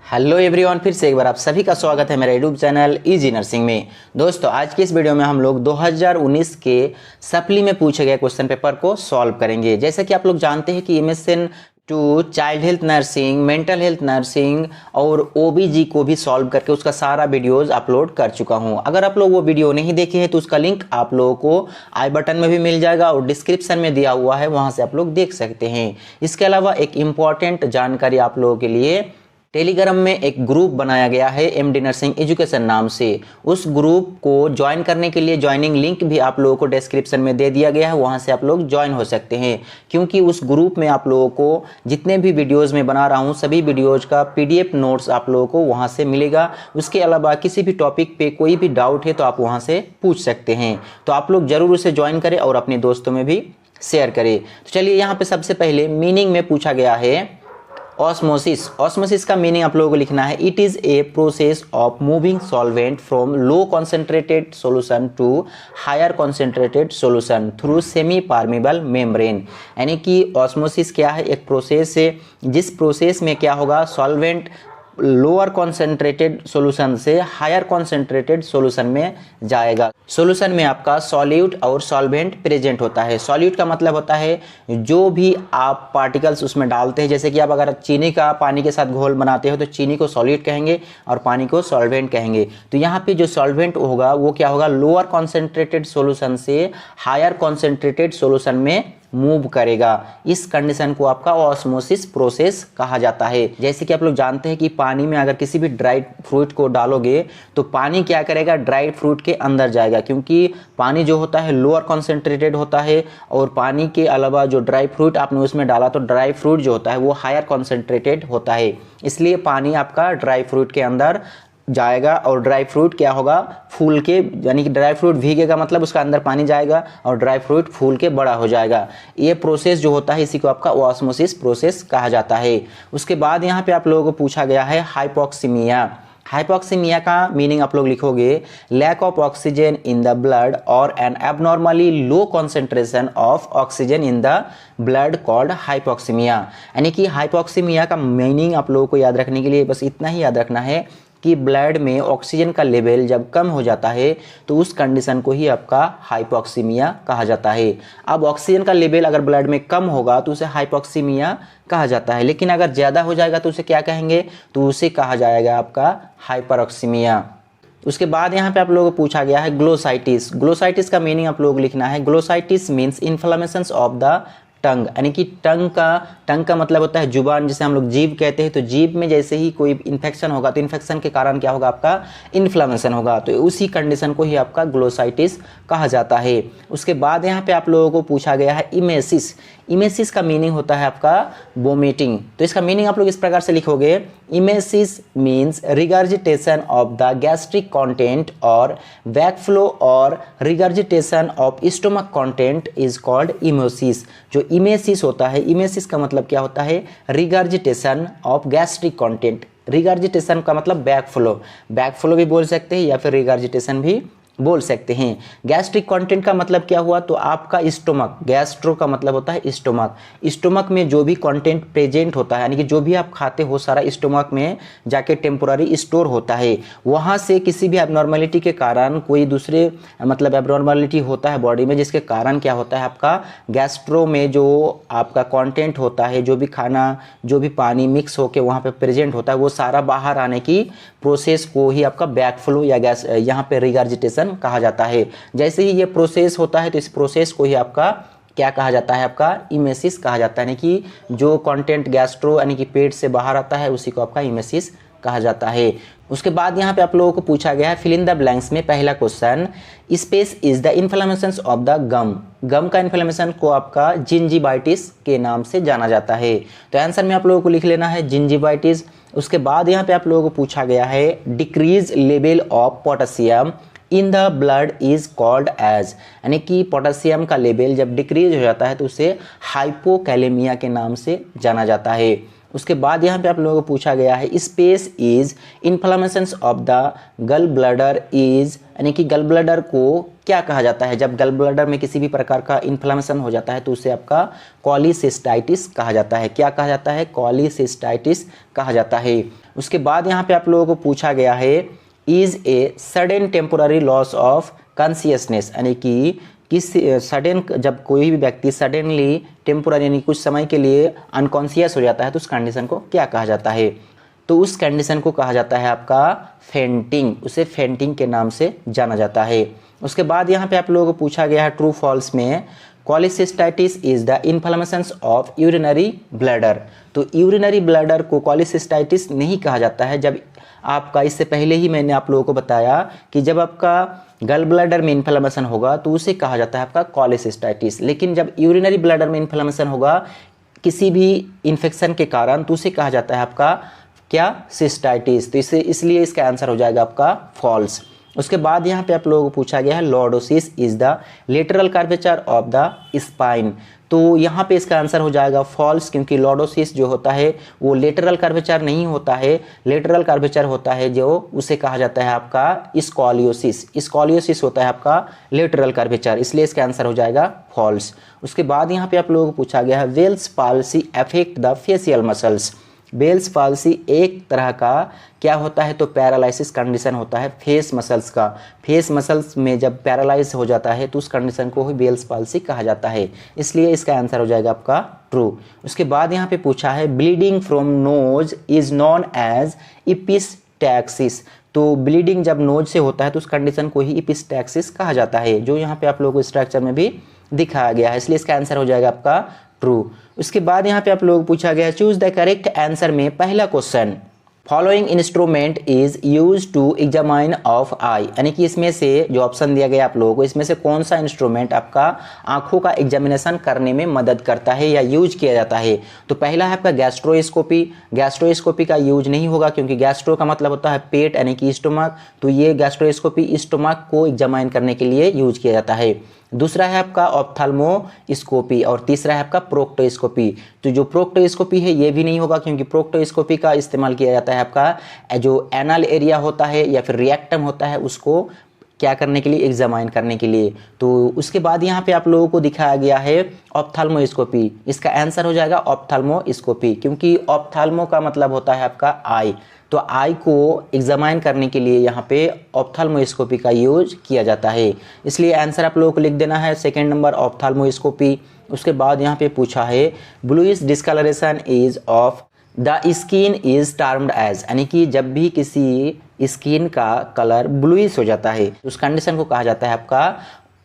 Hello everyone, फिर से एक बार आप सभी का स्वागत है मेरे यूट्यूब चैनल इजी नर्सिंग में। दोस्तों, आज की इस वीडियो में हम लोग 2019 के सप्ली में पूछे गए क्वेश्चन पेपर को सॉल्व करेंगे। जैसे कि आप लोग जानते हैं कि MSN two child health nursing, mental health nursing और OBG को भी सॉल्व करके उसका सारा वीडियोस अपलोड कर चुका हूं। अगर आप लोग वो वीडियो नहीं देखे हैं तो उसका लिंक आप लोगों को आई बटन में भी मिल जाएगा और डिस्क्रिप्शन में दिया हुआ है, वहां से आप लोग देख सकते हैं। इसके अलावा एक इम्पॉर्टेंट जानकारी आप लोगों के लिए, टेलीग्राम में एक ग्रुप बनाया गया है MD नर्सिंग एजुकेशन नाम से। उस ग्रुप को ज्वाइन करने के लिए ज्वाइनिंग लिंक भी आप लोगों को डिस्क्रिप्शन में दे दिया गया है, वहां से आप लोग ज्वाइन हो सकते हैं। क्योंकि उस ग्रुप में आप लोगों को जितने भी वीडियोस में बना रहा हूं सभी वीडियोज का PDF नोट्स आप लोगों को वहां से मिलेगा। उसके अलावा किसी भी टॉपिक पे कोई भी डाउट है तो आप वहां से पूछ सकते हैं। तो आप लोग जरूर उसे ज्वाइन करें और अपने दोस्तों में भी शेयर करें। तो चलिए, यहाँ पे सबसे पहले मीनिंग में पूछा गया है ऑस्मोसिस। ऑस्मोसिस का मीनिंग आप लोगों को लिखना है, it is a process of moving solvent from low concentrated solution to higher concentrated solution through semi permeable membrane. यानी कि ऑस्मोसिस क्या है, एक प्रोसेस है जिस प्रोसेस में क्या होगा, सॉल्वेंट लोअर कॉन्सेंट्रेटेड सॉल्यूशन से हायर कॉन्सेंट्रेटेड सॉल्यूशन में जाएगा। सॉल्यूशन में आपका सॉल्यूट और सॉल्वेंट प्रेजेंट होता है। सॉल्यूट का मतलब होता है जो भी आप पार्टिकल्स उसमें डालते हैं। जैसे कि आप अगर चीनी का पानी के साथ घोल बनाते हो तो चीनी को सॉल्यूट कहेंगे और पानी को सॉल्वेंट कहेंगे। तो यहाँ पे जो सॉल्वेंट होगा वो क्या होगा, लोअर कॉन्सेंट्रेटेड सॉल्यूशन से हायर कॉन्सेंट्रेटेड सॉल्यूशन में मूव करेगा। इस कंडीशन को आपका ऑस्मोसिस प्रोसेस कहा जाता है। जैसे कि आप लोग जानते हैं कि पानी में अगर किसी भी ड्राइड फ्रूट को डालोगे तो पानी क्या करेगा, ड्राइड फ्रूट के अंदर जाएगा। क्योंकि पानी जो होता है लोअर कॉन्सेंट्रेटेड होता है और पानी के अलावा जो ड्राई फ्रूट आपने उसमें डाला तो ड्राई फ्रूट जो होता है वो हायर कॉन्सेंट्रेटेड होता है। इसलिए पानी आपका ड्राई फ्रूट के अंदर जाएगा और ड्राई फ्रूट क्या होगा, फूल के, यानी कि ड्राई फ्रूट भीगेगा मतलब उसका अंदर पानी जाएगा और ड्राई फ्रूट फूल के बड़ा हो जाएगा। ये प्रोसेस जो होता है इसी को आपका ऑस्मोसिस प्रोसेस कहा जाता है। उसके बाद यहाँ पे आप लोगों को पूछा गया है हाइपोक्सीमिया। हाइपोक्सीमिया का मीनिंग आप लोग लिखोगे, lack of oxygen in the blood और an abnormally low concentration of oxygen in the blood called hypoxemia. यानी कि हाइपोक्सीमिया का मीनिंग आप लोगों को याद रखने के लिए बस इतना ही याद रखना है कि ब्लड में ऑक्सीजन का लेवल जब कम हो जाता है तो उस कंडीशन को ही आपका हाइपोक्सीमिया कहा जाता है। अब ऑक्सीजन का लेवल अगर ब्लड में कम होगा तो उसे हाइपोक्सीमिया कहा जाता है, लेकिन अगर ज़्यादा हो जाएगा तो उसे क्या कहेंगे, तो उसे कहा जाएगा आपका हाइपरऑक्सीमिया। उसके बाद यहाँ पे आप लोगों को पूछा गया है ग्लोसाइटिस। ग्लोसाइटिस का मीनिंग आप लोगों को लिखना है, glossitis means inflammation of the tongue. यानी कि टंग का मतलब होता है जुबान, जिसे हम लोग जीभ कहते हैं। तो जीभ में जैसे ही कोई इन्फेक्शन होगा तो इन्फेक्शन के कारण क्या होगा, आपका इन्फ्लेमेशन होगा। तो उसी कंडीशन को ही आपका ग्लोसाइटिस कहा जाता है। उसके बाद यहाँ पे आप लोगों को पूछा गया है इमेसिस। इमेसिस का मीनिंग होता है आपका वोमिटिंग। तो इसका मीनिंग आप लोग इस प्रकार से लिखोगे, emesis means regurgitation of the gastric content और बैकफ्लो और regurgitation of stomach content is called emesis. जो इमेसिस होता है, इमेसिस का मतलब क्या होता है, regurgitation of gastric content. Regurgitation का मतलब बैकफ्लो भी बोल सकते हैं या फिर रिगर्जिटेशन भी बोल सकते हैं। गैस्ट्रिक कंटेंट का मतलब क्या हुआ, तो आपका स्टोमक, गैस्ट्रो का मतलब होता है स्टोमक। स्टोमक में जो भी कंटेंट प्रेजेंट होता है, यानी कि जो भी आप खाते हो सारा स्टोमक में जाके टेम्पोररी स्टोर होता है। वहाँ से किसी भी एबनॉर्मलिटी के कारण कोई दूसरे मतलब एबनॉर्मलिटी होता है बॉडी में, जिसके कारण क्या होता है, आपका गैस्ट्रो में जो आपका कंटेंट होता है, जो भी खाना, जो भी पानी मिक्स होकर वहाँ पे प्रेजेंट होता है वो सारा बाहर आने की प्रोसेस को ही आपका बैकफ्लो या गैस यहाँ पे रिगर्जिटेशन कहा जाता है। जैसे ही ये प्रोसेस होता है तो इस प्रोसेस को ही आपका क्या कहा जाता है, आपका इमेसिस कहा जाता है। यानी कि जो कंटेंट गैस्ट्रो यानी कि पेट से बाहर आता है उसी को आपका इमेसिस कहा जाता है। उसके बाद यहाँ पे आप लोगों को पूछा गया है फिल इन द ब्लैंक्स में पहला question, space is the inflammation of the gum. Gum का इन्फ्लेमेशन को आपका जिंजिवाइटिस के नाम से जाना जाता है। तो आंसर में आप लोगों को लिख लेना है जिंजिवाइटिस। उसके बाद यहाँ पे आप लोगों को पूछा गया है decrease level of potassium in the blood is called as. यानी कि पोटेशियम का लेवल जब डिक्रीज हो जाता है तो उसे हाइपोकैलेमिया के नाम से जाना जाता है। उसके बाद यहाँ पे आप लोगों को पूछा गया है space is inflammation of the गल ब्लडर इज, यानी कि गल ब्लडर को क्या कहा जाता है, जब गल ब्लडर में किसी भी प्रकार का इन्फ्लेमेशन हो जाता है तो उसे आपका कॉलीसिस्टाइटिस कहा जाता है। क्या कहा जाता है, कॉलीसिस्टाइटिस कहा जाता है। उसके बाद यहाँ पे आप लोगों को पूछा गया है is a sudden temporary loss of consciousness, यानी कि किस सडन, जब कोई भी व्यक्ति सडनली टेम्पोररी यानी कुछ समय के लिए अनकॉन्शियस हो जाता है तो उस कंडीशन को क्या कहा जाता है? तो उस कंडीशन को कहा जाता है आपका फेंटिंग, उसे फेंटिंग के नाम से जाना जाता है। उसके बाद यहाँ पे आप लोगों को पूछा गया है ट्रू फॉल्स में cholecystitis is the inflammation of urinary bladder. तो यूरिनरी ब्लैडर को कॉलिसिस्टाइटिस नहीं कहा जाता है। जब आपका, इससे पहले ही मैंने आप लोगों को बताया कि जब आपका गल ब्लैडर में इन्फ्लेमेशन होगा तो उसे कहा जाता है आपका कॉलिसिस्टाइटिस, लेकिन जब यूरिनरी ब्लैडर में इन्फ्लेमेशन होगा किसी भी इन्फेक्शन के कारण तो उसे कहा जाता है आपका क्या? सिस्टाइटिस। तो इसलिए इसका आंसर हो जाएगा आपका फॉल्स। उसके बाद यहाँ पे आप लोगों को पूछा गया है lordosis is the lateral curvature of the spine. तो यहाँ पे इसका आंसर हो जाएगा फॉल्स, क्योंकि लॉर्डोसिस जो होता है वो लेटरल कर्वेचर नहीं होता है, लेटरल कर्वेचर होता है जो उसे कहा जाता है आपका स्कॉलियोसिस। स्कॉलियोसिस होता है आपका लेटरल कर्वेचर, इसलिए इसका आंसर हो जाएगा फॉल्स। उसके बाद यहाँ पे आप लोगों को पूछा गया है Bell's palsy affect the facial muscles. Bell's palsy एक तरह का क्या होता है? तो पैरालिसिस कंडीशन होता है फेस मसल्स का। फेस मसल्स में जब पैरालाइज हो जाता है तो उस कंडीशन को ही बेल्स पाल्सी कहा जाता है, इसलिए इसका आंसर हो जाएगा आपका ट्रू। उसके बाद यहाँ पे पूछा है bleeding from nose is known as epistaxis. तो ब्लीडिंग जब नोज से होता है तो उस कंडीशन को ही इपिस्टैक्सिस कहा जाता है, जो यहाँ पे आप लोगों को स्ट्रक्चर में भी दिखाया गया है, इसलिए इसका आंसर हो जाएगा आपका ट्रू। उसके बाद यहाँ पे आप लोगों को पूछा गया चूज द करेक्ट आंसर में पहला question following instrument is use to examine of eye, यानी कि इसमें से जो ऑप्शन दिया गया आप लोगों को इसमें से कौन सा इंस्ट्रूमेंट आपका आंखों का एग्जामिनेशन करने में मदद करता है या यूज किया जाता है? तो पहला है आपका गैस्ट्रोस्कोपी। गैस्ट्रोस्कोपी का यूज नहीं होगा क्योंकि गैस्ट्रो का मतलब होता है पेट यानी कि स्टोमक, तो ये गैस्ट्रोस्कोपी स्टोमक को एग्जामाइन करने के लिए यूज किया जाता है। दूसरा है आपका ऑप्थाल्मोस्कोपी और तीसरा है आपका प्रोक्टोस्कोपी। तो जो प्रोक्टोस्कोपी है ये भी नहीं होगा क्योंकि प्रोक्टोस्कोपी का इस्तेमाल किया जाता है आपका जो एनल एरिया होता है या फिर रिएक्टम होता है उसको क्या करने के लिए? एग्जामाइन करने के लिए। तो उसके बाद यहाँ पे आप लोगों को दिखाया गया है ऑप्थाल्मोस्कोपी। इसका आंसर हो जाएगा ऑप्थाल्मोस्कोपी, क्योंकि ऑप्थाल्मो का मतलब होता है आपका आई, तो आई को एग्जामाइन करने के लिए यहाँ पे ऑप्थाल्मोस्कोपी का यूज किया जाता है, इसलिए आंसर आप लोगों को लिख देना है सेकंड नंबर ऑप्थाल्मोस्कोपी। उसके बाद यहाँ पे पूछा है bluish discoloration is of the skin is termed as, यानी कि जब भी किसी स्किन का कलर ब्लूइश हो जाता है उस कंडीशन को कहा जाता है आपका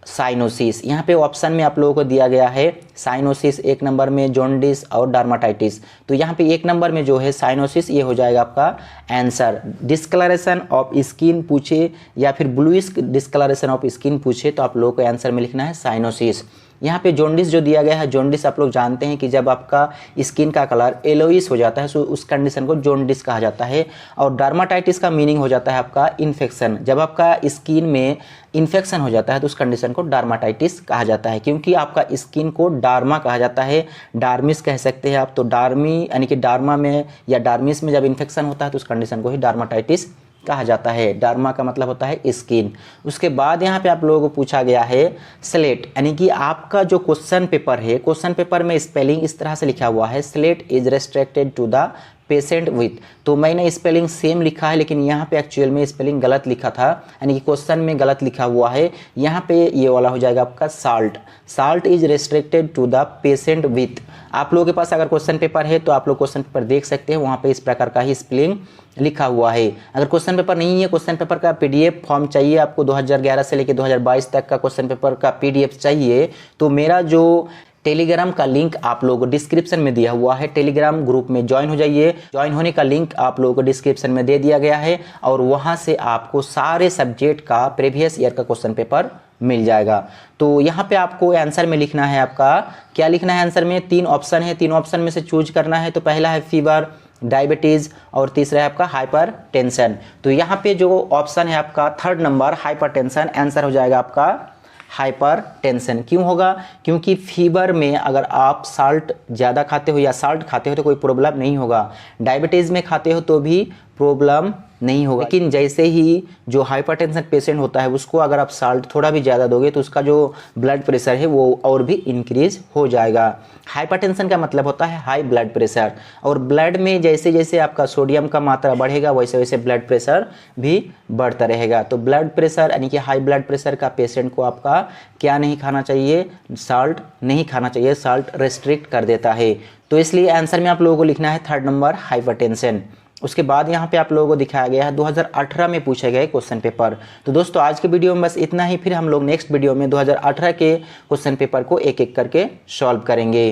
साइनोसिस। यहाँ पे ऑप्शन में आप लोगों को दिया गया है साइनोसिस, एक नंबर में जॉन्डिस और डर्माटाइटिस। तो यहाँ पे एक नंबर में जो है साइनोसिस ये हो जाएगा आपका आंसर। डिस्कलरेशन ऑफ स्किन पूछे या फिर ब्लूइश डिस्कलरेशन ऑफ स्किन पूछे तो आप लोगों को आंसर में लिखना है साइनोसिस। यहाँ पे जॉन्डिस जो दिया गया है, जॉन्डिस आप लोग जानते हैं कि जब आपका स्किन का कलर येलोइश हो जाता है तो उस कंडीशन को जॉन्डिस कहा जाता है। और डर्माटाइटिस का मीनिंग हो जाता है आपका इन्फेक्शन, जब आपका स्किन में इन्फेक्शन हो जाता है तो उस कंडीशन को डर्माटाइटिस कहा जाता है, क्योंकि आपका स्किन को डार्मा कहा जाता है, डार्मिस कह सकते हैं आप। तो डार्मी यानी कि डार्मा में या डार्मिस में जब इन्फेक्शन होता है तो उस कंडीशन को ही डर्माटाइटिस कहा जाता है। डार्मा का मतलब होता है स्किन। उसके बाद यहाँ पे आप लोगों को पूछा गया है स्लेट, यानी कि आपका जो क्वेश्चन पेपर है, क्वेश्चन पेपर में स्पेलिंग इस तरह से लिखा हुआ है slate is restricted to the patient with. तो मैंने स्पेलिंग सेम लिखा है लेकिन यहाँ पे एक्चुअल में स्पेलिंग गलत लिखा था, यानी कि क्वेश्चन में गलत लिखा हुआ है। यहाँ पे ये वाला हो जाएगा आपका salt. Salt is restricted to the patient with. आप लोगों के पास अगर क्वेश्चन पेपर है तो आप लोग क्वेश्चन पेपर देख सकते हैं, वहाँ पे इस प्रकार का ही स्पेलिंग लिखा हुआ है। अगर क्वेश्चन पेपर नहीं है, क्वेश्चन पेपर का पीडीएफ फॉर्म चाहिए आपको 2011 से लेकर 2022 तक का क्वेश्चन पेपर का पीडीएफ चाहिए, तो मेरा जो टेलीग्राम का लिंक आप लोगों को डिस्क्रिप्शन में दिया हुआ है, टेलीग्राम ग्रुप में ज्वाइन हो जाइए। ज्वाइन होने का लिंक आप लोगों को डिस्क्रिप्शन में दे दिया गया है और वहां से आपको सारे सब्जेक्ट का प्रीवियस ईयर का क्वेश्चन पेपर मिल जाएगा। तो यहाँ पे आपको आंसर में लिखना है, आपका क्या लिखना है आंसर में? 3 ऑप्शन है, 3 ऑप्शन में से चूज करना है। तो पहला है फीवर, डायबिटीज और तीसरा है आपका हाइपर टेंशन। तो यहाँ पे जो ऑप्शन है आपका third number hyper tension, answer हो जाएगा आपका हाइपर टेंशन। क्यों होगा? क्योंकि फीवर में अगर आप साल्ट ज़्यादा खाते हो या साल्ट खाते हो तो कोई प्रॉब्लम नहीं होगा, डायबिटीज़ में खाते हो तो भी प्रॉब्लम नहीं होगा। लेकिन जैसे ही जो हाइपरटेंशन पेशेंट होता है उसको अगर आप साल्ट थोड़ा भी ज़्यादा दोगे तो उसका जो ब्लड प्रेशर है वो और भी इंक्रीज हो जाएगा। हाइपरटेंशन का मतलब होता है हाई ब्लड प्रेशर, और ब्लड में जैसे जैसे आपका सोडियम का मात्रा बढ़ेगा वैसे वैसे ब्लड प्रेशर भी बढ़ता रहेगा। तो ब्लड प्रेशर यानी कि हाई ब्लड प्रेशर का पेशेंट को आपका क्या नहीं खाना चाहिए, साल्ट नहीं खाना चाहिए, साल्ट रेस्ट्रिक्ट कर देता है। तो इसलिए आंसर में आप लोगों को लिखना है थर्ड नंबर हाइपरटेंशन। उसके बाद यहाँ पे आप लोगों को दिखाया गया है 2018 में पूछे गए क्वेश्चन पेपर। तो दोस्तों आज के वीडियो में बस इतना ही, फिर हम लोग नेक्स्ट वीडियो में 2018 के क्वेश्चन पेपर को एक एक करके सॉल्व करेंगे।